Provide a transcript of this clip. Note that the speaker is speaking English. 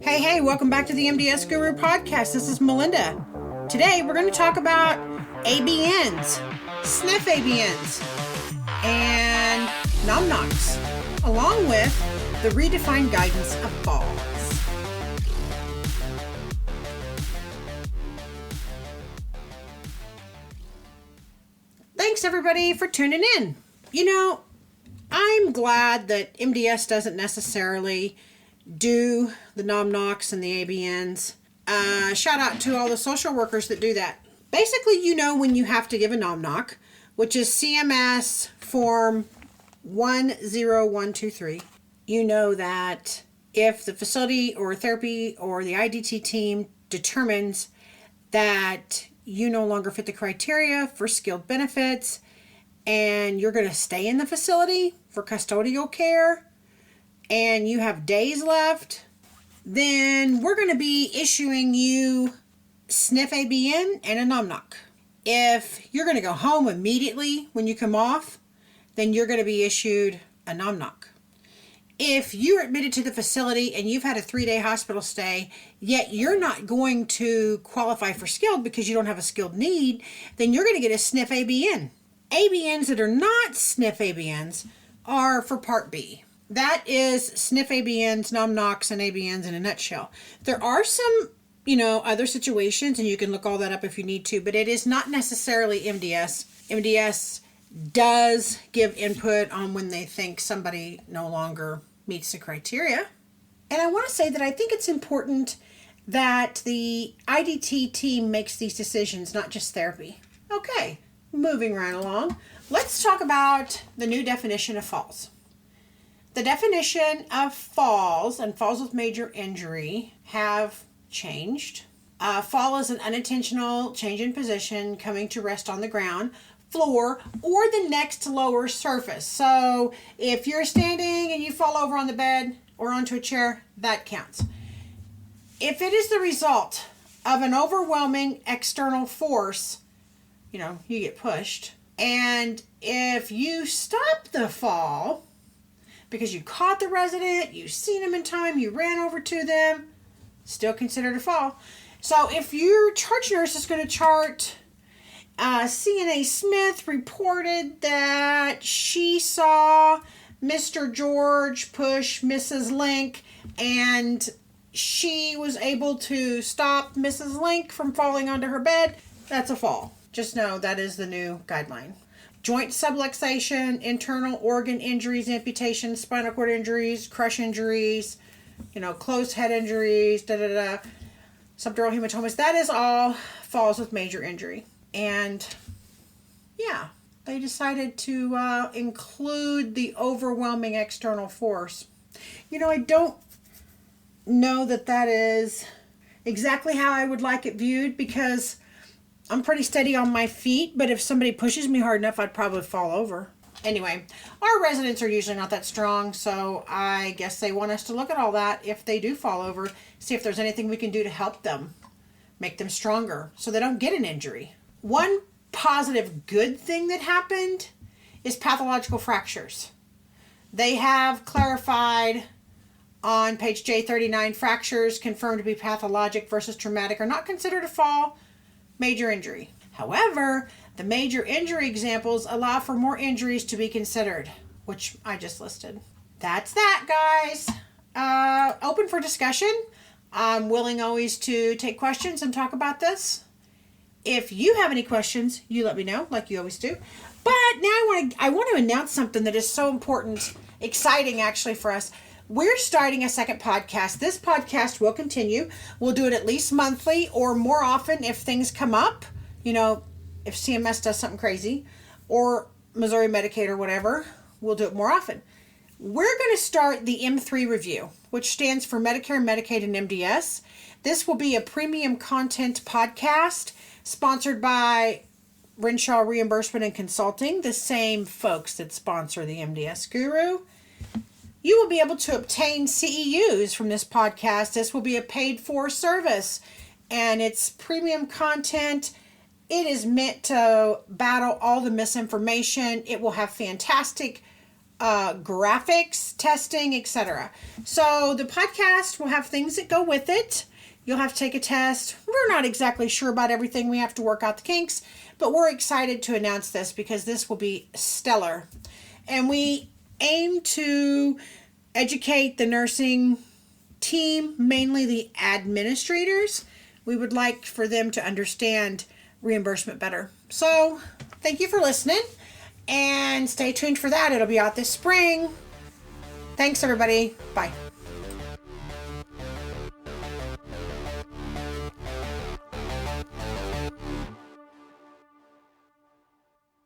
Hey, welcome back to the MDS Guru podcast. This is Melinda. Today we're going to talk about ABNs, SNF ABNs, and NOMNCs, along with the redefined guidance of falls. Thanks everybody for tuning in. I'm glad that MDS doesn't necessarily do the NOMNCs and the ABNs. Shout out to all the social workers that do that. Basically, when you have to give a NOMNC, which is CMS form 10123, you know that if the facility or therapy or the IDT team determines that you no longer fit the criteria for skilled benefits and you're going to stay in the facility for custodial care and you have days left, then we're going to be issuing you SNF ABN and a NOMNC. If you're going to go home immediately when you come off, then you're going to be issued a NOMNC. If you're admitted to the facility and you've had a 3-day hospital stay, yet you're not going to qualify for skilled because you don't have a skilled need, then you're going to get a SNF ABN. ABNs that are not SNF ABNs are for Part B. That is SNF ABNs, NOMNCs, and ABNs in a nutshell. There are some, other situations, and you can look all that up if you need to, but it is not necessarily MDS. MDS does give input on when they think somebody no longer meets the criteria. And I want to say that I think it's important that the IDT team makes these decisions, not just therapy. Okay, moving right along. Let's talk about the new definition of falls. The definition of falls and falls with major injury have changed. Fall is an unintentional change in position coming to rest on the ground, floor, or the next lower surface. So if you're standing and you fall over on the bed or onto a chair, that counts. If it is the result of an overwhelming external force, you get pushed. And if you stop the fall because you caught the resident, you seen them in time, you ran over to them, still considered a fall. So if your charge nurse is going to chart, CNA Smith reported that she saw Mr. George push Mrs. Link and she was able to stop Mrs. Link from falling onto her bed, that's a fall. Just know that is the new guideline. Joint subluxation, internal organ injuries, amputations, spinal cord injuries, crush injuries, closed head injuries, subdural hematomas, that is all falls with major injury. And they decided to include the overwhelming external force. I don't know that is exactly how I would like it viewed because I'm pretty steady on my feet, but if somebody pushes me hard enough, I'd probably fall over. Anyway, our residents are usually not that strong, so I guess they want us to look at all that if they do fall over, see if there's anything we can do to help them, make them stronger so they don't get an injury. One positive good thing that happened is pathological fractures. They have clarified on page J39, fractures confirmed to be pathologic versus traumatic are not considered a fall, major injury. However, the major injury examples allow for more injuries to be considered, which I just listed. That's that, guys. Open for discussion. I'm willing always to take questions and talk about this. If you have any questions, you let me know, like you always do. But now I want to announce something that is so important, exciting actually for us. We're starting a second podcast. This podcast will continue. We'll do it at least monthly or more often if things come up. If CMS does something crazy or Missouri Medicaid or whatever, we'll do it more often. We're going to start the M3 review, which stands for Medicare, Medicaid, and MDS. This will be a premium content podcast sponsored by Renshaw Reimbursement and Consulting, the same folks that sponsor the MDS Guru. You will be able to obtain CEUs from this podcast. This will be a paid-for service, and it's premium content. It is meant to battle all the misinformation. It will have fantastic graphics, testing, etc. So the podcast will have things that go with it. You'll have to take a test. We're not exactly sure about everything. We have to work out the kinks, but we're excited to announce this because this will be stellar. And we aim to educate the nursing team, mainly the administrators. We would like for them to understand reimbursement better. So thank you for listening, and stay tuned for that. It'll be out this spring. Thanks, everybody. Bye.